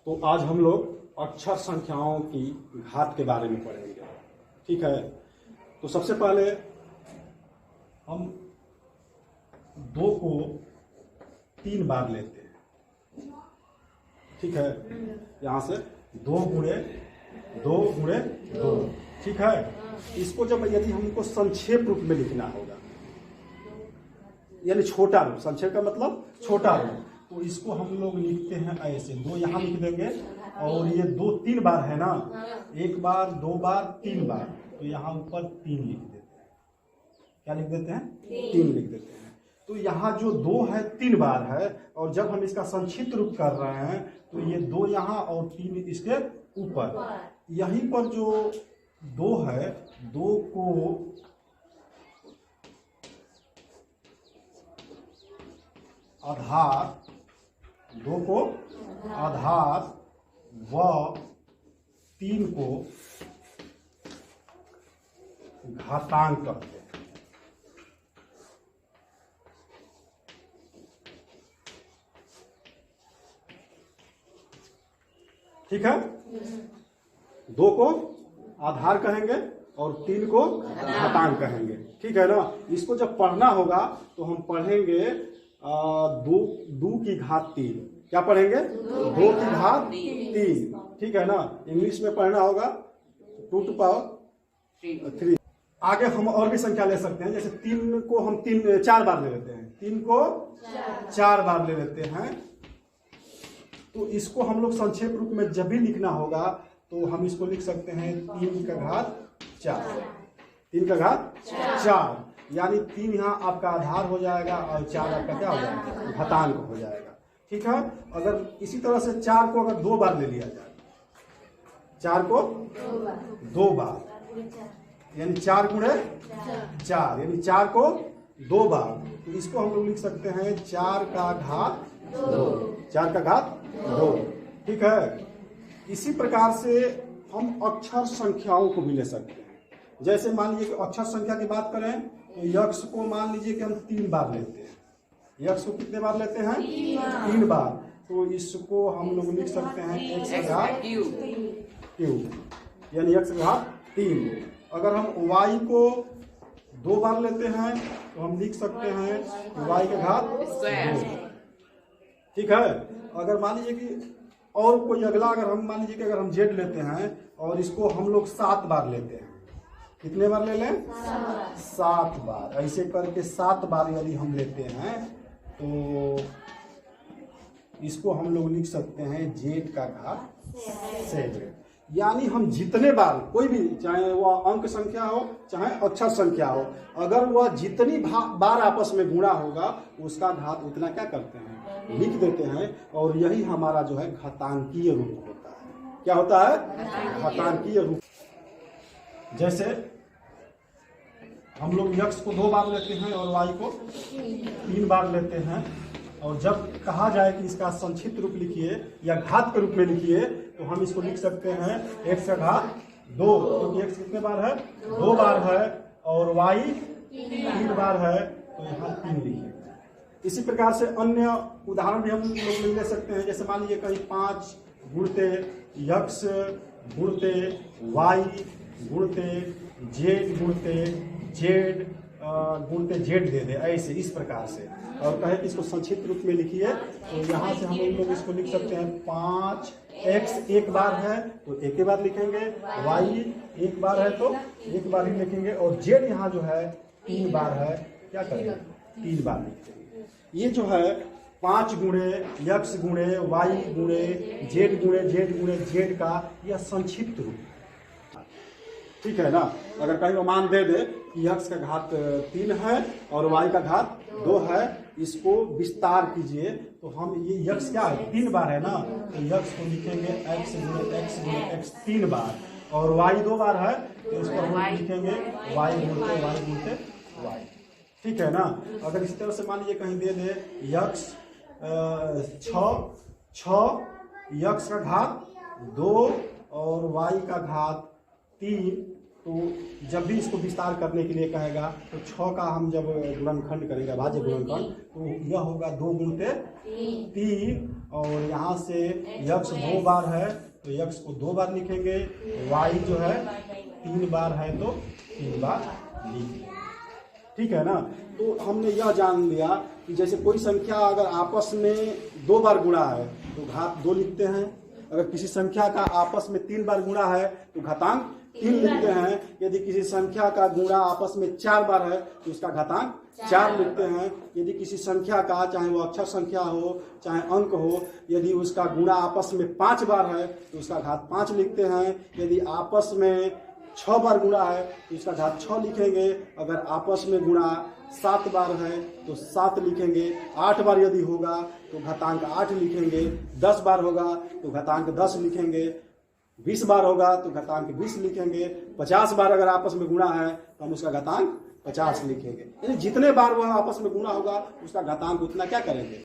तो आज हम लोग अक्षर संख्याओं की घात के बारे में पढ़ेंगे। ठीक है, तो सबसे पहले हम 2 को 3 बार लेते हैं। ठीक है, यहां से 2 गुणे 2 गुणे 2। ठीक है, इसको जब यदि हमको संक्षेप रूप में लिखना होगा, यानी छोटा रूप, संक्षेप का मतलब छोटा रूप, तो इसको हम लोग लिखते हैं ऐसे। 2 यहाँ लिख देंगे और ये 2 3 बार है ना, 1 बार 2 बार 3 बार, तो यहाँ ऊपर 3 लिख देते हैं। क्या लिख देते हैं? 3 लिख देते हैं। तो यहाँ जो 2 है 3 बार है, और जब हम इसका संक्षिप्त रूप कर रहे हैं तो ये 2 यहाँ और 3 इसके ऊपर। यहीं पर जो 2 है, 2 को आधार, 2 को आधार व 3 को घातांक कहते हैं। ठीक है, 2 को आधार कहेंगे और 3 को घातांक कहेंगे। ठीक है ना। इसको जब पढ़ना होगा तो हम पढ़ेंगे 2 की घात 3। क्या पढ़ेंगे? 2 की घात 3। ठीक है ना। इंग्लिश में पढ़ना होगा 2 to power 3। आगे हम और भी संख्या ले सकते हैं, जैसे 3 को हम 4 बार ले लेते हैं। 3 को 4 बार ले लेते हैं। तो इसको हम लोग संक्षेप रूप में जब भी लिखना होगा तो हम इसको लिख सकते हैं 3 का घात 4। 3 का घात 4, यानी 3 यहाँ आपका आधार हो जाएगा और 4 आपका क्या हो जाएगा? घातांक हो जाएगा। ठीक है। अगर इसी तरह से 4 को अगर 2 बार ले लिया जाए, 4 को 2 बार, यानी 4 गुणे 4, यानी 4 को 2 बार, तो इसको हम लोग लिख सकते हैं 4 का घात 2। 4 का घात 2। ठीक है। इसी प्रकार से हम अक्षर संख्याओं को भी ले सकते हैं। जैसे मान लीजिए कि अक्षर संख्या की बात करें तो यक्ष को मान लीजिए कि हम 3 बार लेते हैं। यक्ष को कितने बार लेते हैं? 3 बार। तो इसको हम लोग लिख सकते हैं x का घात क्यूब, यानी x का घात 3। अगर हम y को 2 बार लेते हैं तो हम लिख सकते हैं y का घात 2। ठीक है। अगर मान लीजिए कि और कोई अगला, अगर हम मान लीजिए कि अगर हम z लेते हैं और इसको हम लोग 7 बार लेते हैं, कितने बार ले लें? 7 बार। ऐसे करके 7 बार यदि हम लेते हैं तो इसको हम लोग लिख सकते हैं z का घात 7। यानी हम जितने बार, कोई भी, चाहे वह अंक संख्या हो चाहे अक्षर संख्या हो, अगर वह जितनी बार आपस में गुणा होगा उसका घात उतना क्या करते हैं? लिख देते हैं। और यही हमारा जो है घातांकीय रूप होता है। क्या होता है? घातांकीय रूप। जैसे हम लोग यक्ष को 2 बार लेते हैं और y को 3 बार लेते हैं, और जब कहा जाए कि इसका संक्षिप्त रूप लिखिए या घात के रूप में लिखिए तो हम इसको लिख सकते हैं x का घात 2, क्योंकि x कितने बार है? 2 बार है, और y 3 बार है, तो यहाँ 3 लिखिए। इसी प्रकार से अन्य उदाहरण भी हम लोग ले सकते हैं। जैसे मान लीजिए कहीं 5 गुणते यक्ष गुणते y गुणते z गुणते z गुणते z दे दे, ऐसे इस प्रकार से, और कहे कि इसको संक्षिप्त रूप में लिखिए तो यहाँ से हम लोग इसको लिख सकते हैं 5x 1 बार है तो 1 बार लिखेंगे, y 1 बार है तो 1 बार ही लिखेंगे, और z यहाँ जो है 3 बार है, क्या करेंगे? 3 बार लिखेंगे। ये जो है 5 गुणे यक्ष गुणे y गुणे z गुणे z का यह संक्षिप्त रूप। ठीक है ना। अगर कहीं वो मान दे दे कि यक्ष का घात 3 है और y का घात 2 है, इसको विस्तार कीजिए तो हम, ये यक्ष क्या है? 3 बार है ना, तो यक्ष को लिखेंगे x गुणे x 3 बार, और y 2 बार है तो इसको हम लिखेंगे y गुणते y। ठीक है ना। अगर इसी तरह से मान लीजिए कहीं दे दे यक्ष 6 यक्ष का घात 2 और y का घात 3, तो जब भी इसको विस्तार करने के लिए कहेगा तो 6 का हम जब गुणनखंड करेंगे, भाज्य गुणनखंड, तो यह होगा 2 गुणते 3 और यहाँ से यक्स 2 बार है तो यक्स को 2 बार लिखेंगे, वाई जो है 3 बार है तो 3 बार लिखेंगे। ठीक है ना। तो हमने यह जान लिया कि जैसे कोई संख्या अगर आपस में 2 बार गुणा है तो घात 2 लिखते हैं, अगर किसी संख्या का आपस में 3 बार गुणा है तो घातांक 3 लिखते हैं, यदि किसी संख्या का गुणा आपस में 4 बार है तो उसका घातांक 4 लिखते हैं, यदि किसी संख्या का चाहे वो अक्षर संख्या हो चाहे अंक हो यदि उसका गुणा आपस में 5 बार है तो उसका घात 5 लिखते हैं, यदि आपस में 6 बार गुणा है तो उसका घात 6 लिखेंगे, अगर आपस में गुणा 7 बार है तो 7 लिखेंगे, 8 बार यदि होगा तो घातांक 8 लिखेंगे, 10 बार होगा तो घातांक 10 लिखेंगे, 20 बार होगा तो घातांक 20 लिखेंगे, 50 बार अगर आपस में गुणा है तो हम उसका घातांक 50 लिखेंगे। यानी जितने बार वह आपस में गुणा होगा उसका घातांक उतना क्या करेंगे,